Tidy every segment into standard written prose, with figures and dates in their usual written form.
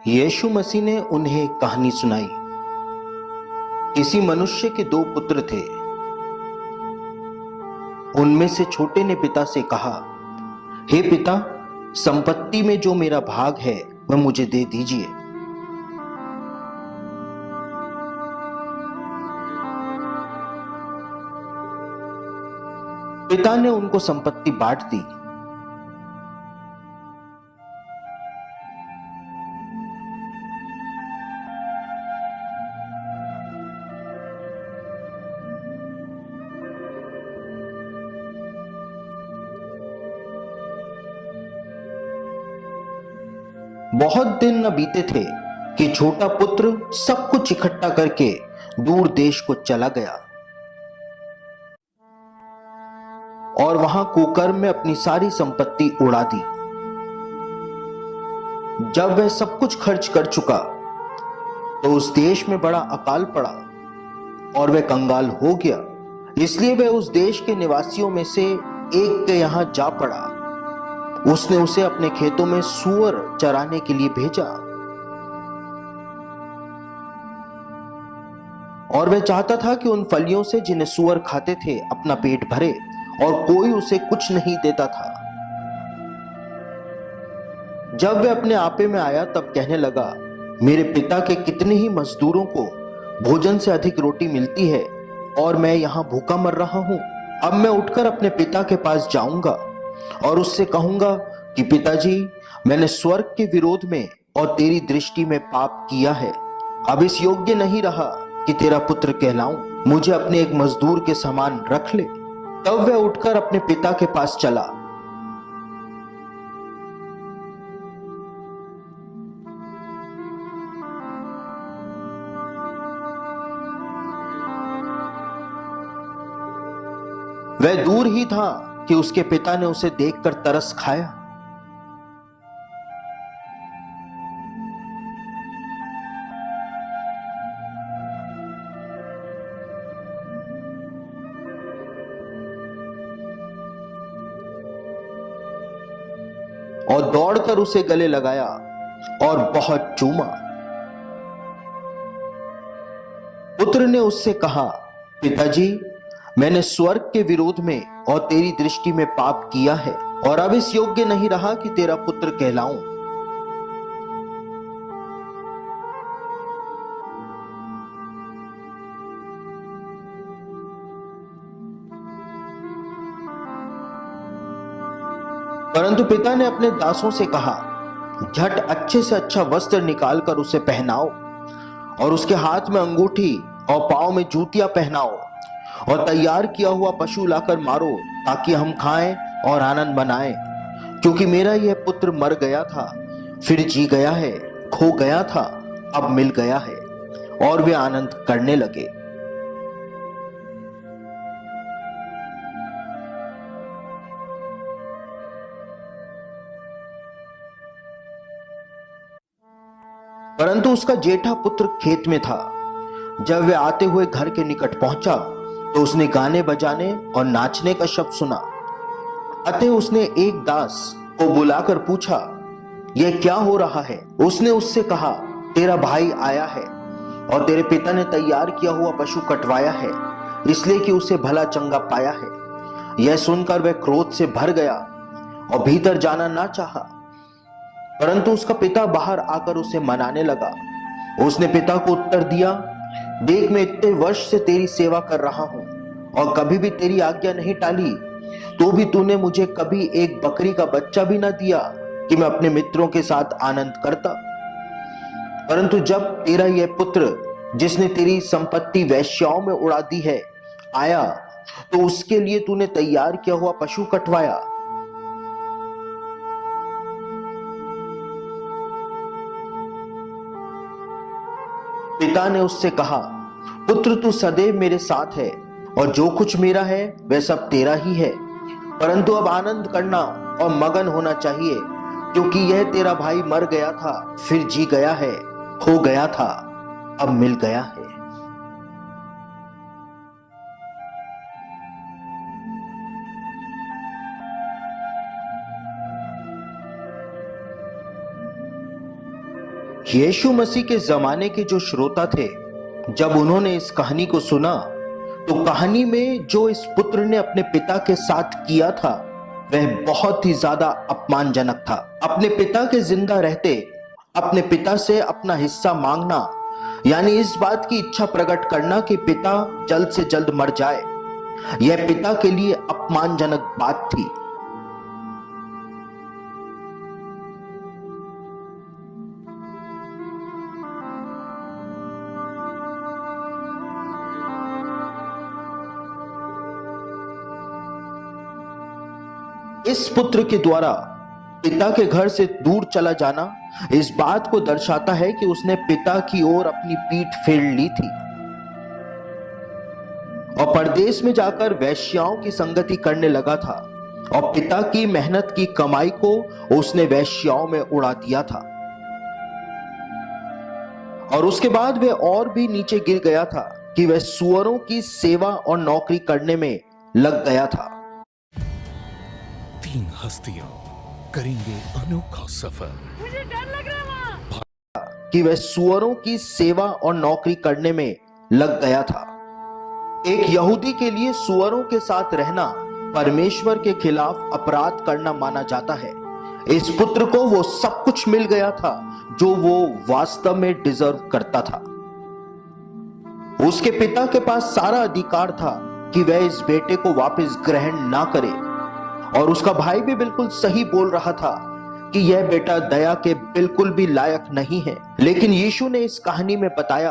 यीशु मसीह ने उन्हें एक कहानी सुनाई। किसी मनुष्य के दो पुत्र थे। उनमें से छोटे ने पिता से कहा, हे पिता, संपत्ति में जो मेरा भाग है वह मुझे दे दीजिए। पिता ने उनको संपत्ति बांट दी। बहुत दिन न बीते थे कि छोटा पुत्र सब कुछ इकट्ठा करके दूर देश को चला गया और वहां कुकर्म में अपनी सारी संपत्ति उड़ा दी। जब वह सब कुछ खर्च कर चुका तो उस देश में बड़ा अकाल पड़ा और वह कंगाल हो गया। इसलिए वह उस देश के निवासियों में से एक के यहां जा पड़ा। उसने उसे अपने खेतों में सूअर चराने के लिए भेजा और वह चाहता था कि उन फलियों से जिन्हें सूअर खाते थे अपना पेट भरे, और कोई उसे कुछ नहीं देता था। जब वह अपने आपे में आया तब कहने लगा, मेरे पिता के कितने ही मजदूरों को भोजन से अधिक रोटी मिलती है और मैं यहां भूखा मर रहा हूं। अब मैं उठकर अपने पिता के पास जाऊंगा और उससे कहूंगा कि पिताजी, मैंने स्वर्ग के विरोध में और तेरी दृष्टि में पाप किया है। अब इस योग्य नहीं रहा कि तेरा पुत्र कहलाऊं। मुझे अपने एक मजदूर के समान रख ले। तब वह उठकर अपने पिता के पास चला। वह दूर ही था कि उसके पिता ने उसे देखकर तरस खाया। और दौड़कर उसे गले लगाया और बहुत चूमा। पुत्र ने उससे कहा, पिताजी, मैंने स्वर्ग के विरोध में और तेरी दृष्टि में पाप किया है और अब इस योग्य नहीं रहा कि तेरा पुत्र कहलाऊं। परंतु पिता ने अपने दासों से कहा, झट अच्छे से अच्छा वस्त्र निकालकर उसे पहनाओ और उसके हाथ में अंगूठी और पांव में जूतियां पहनाओ और तैयार किया हुआ पशु लाकर मारो, ताकि हम खाएं और आनंद मनाएं। क्योंकि मेरा यह पुत्र मर गया था, फिर जी गया है, खो गया था, अब मिल गया है। और वे आनंद करने लगे। परंतु उसका जेठा पुत्र खेत में था। जब वह आते हुए घर के निकट पहुंचा तो उसने गाने बजाने और नाचने का शब्द सुना। अतः उसने एक दास को बुलाकर पूछा, यह क्या हो रहा है? उसने उससे कहा, तेरा भाई आया है और तेरे पिता ने तैयार किया हुआ पशु कटवाया है, इसलिए कि उसे भला चंगा पाया है। यह सुनकर वह क्रोध से भर गया और भीतर जाना ना चाहा। परंतु उसका पिता बाहर आकर उसे मनाने लगा। उसने पिता को उत्तर दिया, देख, मैं इतने वर्ष से तेरी सेवा कर रहा हूं और कभी भी तेरी आज्ञा नहीं टाली, तो भी तूने मुझे कभी एक बकरी का बच्चा भी ना दिया कि मैं अपने मित्रों के साथ आनंद करता। परंतु जब तेरा यह पुत्र, जिसने तेरी संपत्ति वेश्याओं में उड़ा दी है, आया तो उसके लिए तूने तैयार किया हुआ पशु कटवाया। पिता ने उससे कहा, पुत्र, तू सदैव मेरे साथ है और जो कुछ मेरा है वह सब तेरा ही है। परंतु अब आनंद करना और मगन होना चाहिए, क्योंकि यह तेरा भाई मर गया था, फिर जी गया है, खो गया था, अब मिल गया है। यीशु मसीह के जमाने के जो श्रोता थे, जब उन्होंने इस कहानी को सुना तो कहानी में जो इस पुत्र ने अपने पिता के साथ किया था वह बहुत ही ज्यादा अपमानजनक था। अपने पिता के जिंदा रहते अपने पिता से अपना हिस्सा मांगना, यानी इस बात की इच्छा प्रकट करना कि पिता जल्द से जल्द मर जाए, यह पिता के लिए अपमानजनक बात थी। इस पुत्र के द्वारा पिता के घर से दूर चला जाना इस बात को दर्शाता है कि उसने पिता की ओर अपनी पीठ फेर ली थी और परदेश में जाकर वेश्याओं की संगति करने लगा था और पिता की मेहनत की कमाई को उसने वेश्याओं में उड़ा दिया था और उसके बाद वह और भी नीचे गिर गया था कि वह सुअरों की सेवा और नौकरी करने में लग गया था। 3 हस्तियां करेंगे अनोखा सफर। मुझे डर लग रहा है कि वह सुअरों की सेवा और नौकरी करने में लग गया था। एक यहूदी के लिए सुअरों के साथ रहना परमेश्वर के खिलाफ अपराध करना माना जाता है। इस पुत्र को वो सब कुछ मिल गया था जो वो वास्तव में डिजर्व करता था। उसके पिता के पास सारा अधिकार था कि वह इस बेटे को वापस ग्रहण ना करे और उसका भाई भी बिल्कुल सही बोल रहा था कि यह बेटा दया के बिल्कुल भी लायक नहीं है। लेकिन यीशु ने इस कहानी में बताया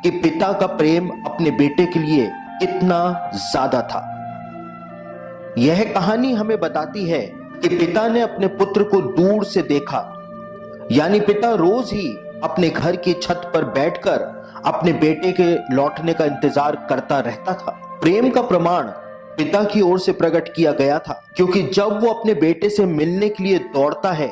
कि पिता का प्रेम अपने बेटे के लिए कितना ज्यादा था। यह कहानी हमें बताती है कि पिता ने अपने पुत्र को दूर से देखा, यानी पिता रोज ही अपने घर की छत पर बैठकर अपने बेटे के लौटने का इंतजार करता रहता था। प्रेम का प्रमाण पिता की ओर से प्रकट किया गया था, क्योंकि जब वो अपने बेटे से मिलने के लिए दौड़ता है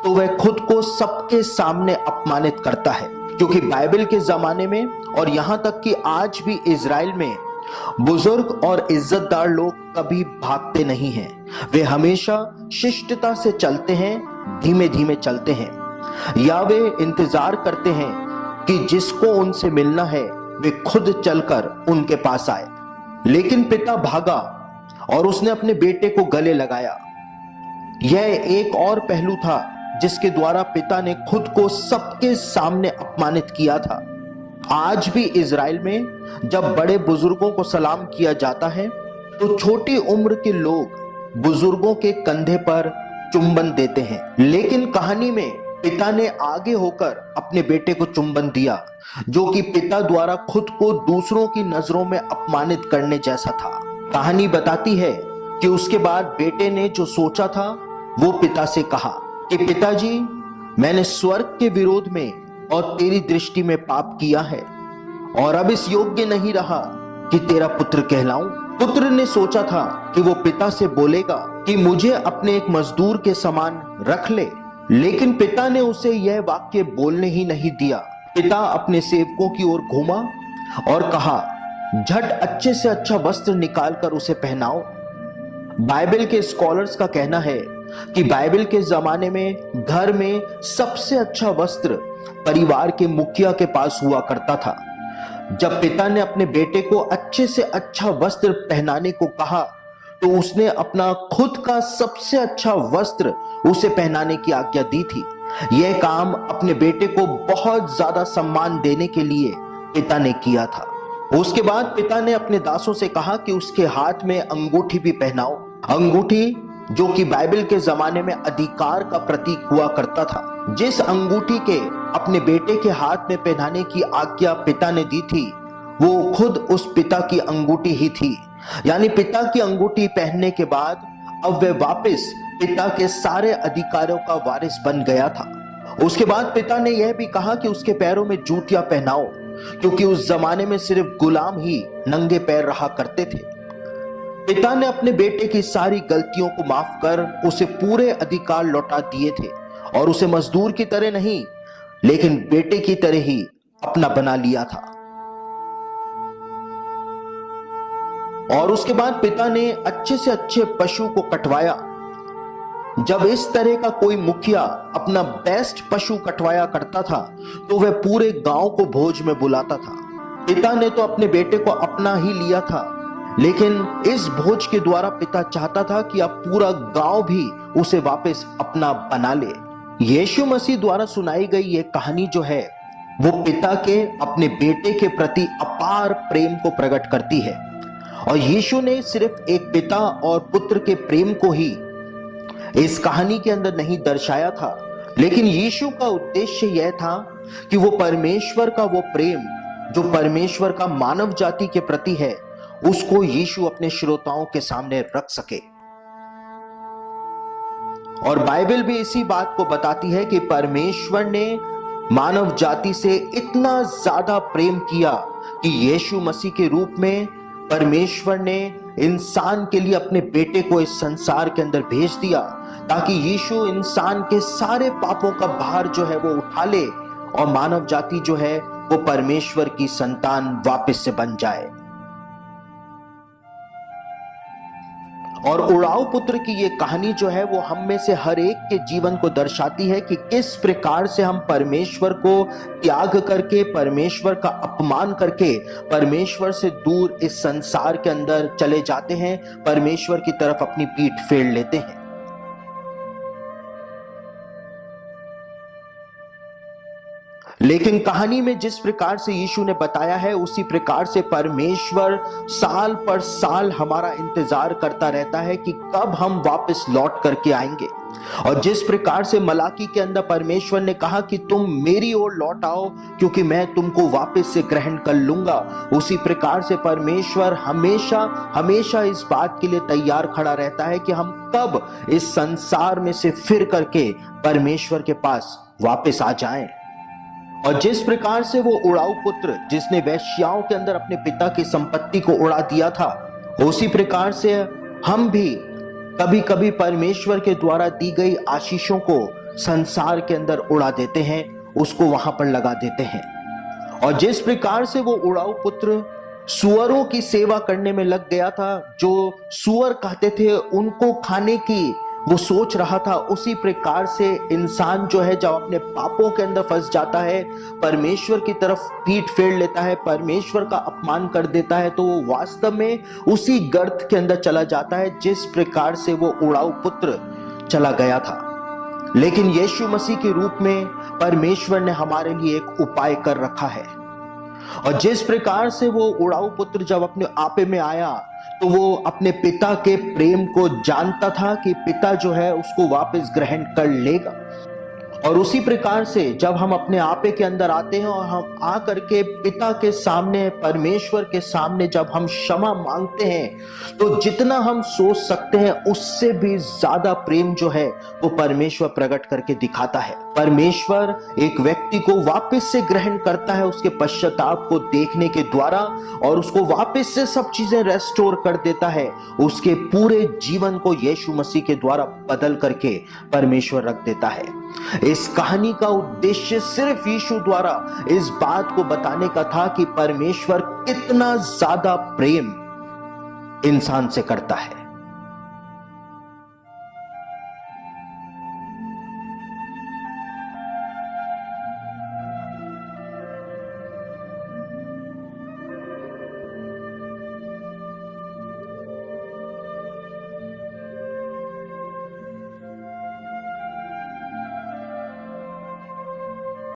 तो वह खुद को सबके सामने अपमानित करता है। क्योंकि बाइबल के जमाने में और यहां तक कि आज भी इजराइल में बुजुर्ग और इज्जतदार लोग कभी भागते नहीं हैं। वे हमेशा शिष्टता से चलते हैं, धीमे धीमे चलते हैं, या वे इंतजार करते हैं कि जिसको उनसे मिलना है वे खुद चलकर उनके पास आए। लेकिन पिता भागा और उसने अपने बेटे को गले लगाया। यह एक और पहलू था जिसके द्वारा पिता ने खुद को सबके सामने अपमानित किया था। आज भी इजराइल में जब बड़े बुजुर्गों को सलाम किया जाता है तो छोटी उम्र के लोग बुजुर्गों के कंधे पर चुंबन देते हैं। लेकिन कहानी में पिता ने आगे होकर अपने बेटे को चुंबन दिया, जो कि पिता द्वारा खुद को दूसरों की नजरों में अपमानित करने जैसा था। कहानी बताती है कि उसके बाद बेटे ने जो सोचा था वो पिता से कहा कि पिताजी, मैंने स्वर्ग के विरोध में और तेरी दृष्टि में पाप किया है और अब इस योग्य नहीं रहा कि तेरा पुत्र कहलाऊं। पुत्र ने सोचा था कि वो पिता से बोलेगा कि मुझे अपने एक मजदूर के समान रख ले, लेकिन पिता ने उसे यह वाक्य बोलने ही नहीं दिया। पिता अपने सेवकों की ओर घूमा और कहा, झट अच्छे से अच्छा वस्त्र निकालकर उसे पहनाओ। बाइबल के स्कॉलर्स का कहना है कि बाइबल के जमाने में घर में सबसे अच्छा वस्त्र परिवार के मुखिया के पास हुआ करता था। जब पिता ने अपने बेटे को अच्छे से अच्छा वस्त्र पहनाने को कहा तो उसने अपना खुद का सबसे अच्छा वस्त्र उसे पहनाने की आज्ञा दी थी। यह काम अपने बेटे को बहुत ज्यादा सम्मान देने के लिए पिता ने किया था। उसके बाद पिता ने अपने दासों से कहा कि उसके हाथ में अंगूठी भी पहनाओ। अंगूठी जो कि बाइबल के जमाने में अधिकार का प्रतीक हुआ करता था। जिस अंगूठी के अपने बेटे के हाथ में पहनाने की आज्ञा पिता ने दी थी वो खुद उस पिता की अंगूठी ही थी। यानी पिता की अंगूठी पहनने के बाद अब वह वापस पिता के सारे अधिकारों का वारिस बन गया था। उसके बाद पिता ने यह भी कहा कि उसके पैरों में जूतियां पहनाओ, क्योंकि उस जमाने में सिर्फ गुलाम ही नंगे पैर रहा करते थे। पिता ने अपने बेटे की सारी गलतियों को माफ कर उसे पूरे अधिकार लौटा दिए थे और उसे मजदूर की तरह नहीं लेकिन बेटे की तरह ही अपना बना लिया था। और उसके बाद पिता ने अच्छे से अच्छे पशु को कटवाया, जब इस तरह का कोई मुखिया अपना बेस्ट पशु कटवाया करता था तो वह पूरे गांव को भोज में बुलाता था। पिता ने तो अपने बेटे को अपना ही लिया था, लेकिन इस भोज के द्वारा पिता चाहता था कि अब पूरा गांव भी उसे वापस अपना बना ले। यीशु मसीह द्वारा सुनाई गई यह कहानी जो है वो पिता के अपने बेटे के प्रति अपार प्रेम को प्रकट करती है। और यीशु ने सिर्फ एक पिता और पुत्र के प्रेम को ही इस कहानी के अंदर नहीं दर्शाया था, लेकिन यीशु का उद्देश्य यह था कि वो परमेश्वर का वो प्रेम जो परमेश्वर का मानव जाति के प्रति है उसको यीशु अपने श्रोताओं के सामने रख सके। और बाइबल भी इसी बात को बताती है कि परमेश्वर ने मानव जाति से इतना ज्यादा प्रेम किया कि यीशु मसीह के रूप में परमेश्वर ने इंसान के लिए अपने बेटे को इस संसार के अंदर भेज दिया ताकि यीशु इंसान के सारे पापों का भार जो है वो उठा ले और मानव जाति जो है वो परमेश्वर की संतान वापस से बन जाए। और उड़ाऊ पुत्र की ये कहानी जो है वो हम में से हर एक के जीवन को दर्शाती है कि किस प्रकार से हम परमेश्वर को त्याग करके, परमेश्वर का अपमान करके, परमेश्वर से दूर इस संसार के अंदर चले जाते हैं, परमेश्वर की तरफ अपनी पीठ फेर लेते हैं। लेकिन कहानी में जिस प्रकार से यीशु ने बताया है उसी प्रकार से परमेश्वर साल पर साल हमारा इंतजार करता रहता है कि कब हम वापस लौट करके आएंगे। और जिस प्रकार से मलाकी के अंदर परमेश्वर ने कहा कि तुम मेरी ओर लौट आओ क्योंकि मैं तुमको वापस से ग्रहण कर लूंगा, उसी प्रकार से परमेश्वर हमेशा हमेशा इस बात के लिए तैयार खड़ा रहता है कि हम कब इस संसार में से फिर करके परमेश्वर के पास वापस आ जाएं। और जिस प्रकार से वो उड़ाऊ पुत्र जिसने वेश्याओं के अंदर अपने पिता की संपत्ति को उड़ा दिया था, उसी प्रकार से हम भी कभी कभी परमेश्वर के द्वारा दी गई आशीषों को संसार के अंदर उड़ा देते हैं, उसको वहां पर लगा देते हैं। और जिस प्रकार से वो उड़ाऊ पुत्र सुअरों की सेवा करने में लग गया था, जो सुअर कहते थे उनको खाने की वो सोच रहा था, उसी प्रकार से इंसान जो है जब अपने पापों के अंदर फंस जाता है, परमेश्वर की तरफ पीठ फेर लेता है, परमेश्वर का अपमान कर देता है, तो वो वास्तव में उसी गर्त के अंदर चला जाता है जिस प्रकार से वो उड़ाऊ पुत्र चला गया था। लेकिन यीशु मसीह के रूप में परमेश्वर ने हमारे लिए एक उपाय कर रखा है। और जिस प्रकार से वो उड़ाऊ पुत्र जब अपने आपे में आया तो वो अपने पिता के प्रेम को जानता था कि पिता जो है उसको वापस ग्रहण कर लेगा। और उसी प्रकार से जब हम अपने आपे के अंदर आते हैं और हम आ करके पिता के सामने, परमेश्वर के सामने जब हम क्षमा मांगते हैं तो जितना हम सोच सकते हैं उससे भी ज्यादा प्रेम जो है वो परमेश्वर प्रकट करके दिखाता है। परमेश्वर एक व्यक्ति को वापस से ग्रहण करता है उसके पश्चाताप को देखने के द्वारा और उसको वापस से सब चीजें रेस्टोर कर देता है। उसके पूरे जीवन को यीशु मसीह के द्वारा बदल करके परमेश्वर रख देता है। इस कहानी का उद्देश्य सिर्फ यीशु द्वारा इस बात को बताने का था कि परमेश्वर कितना ज्यादा प्रेम इंसान से करता है।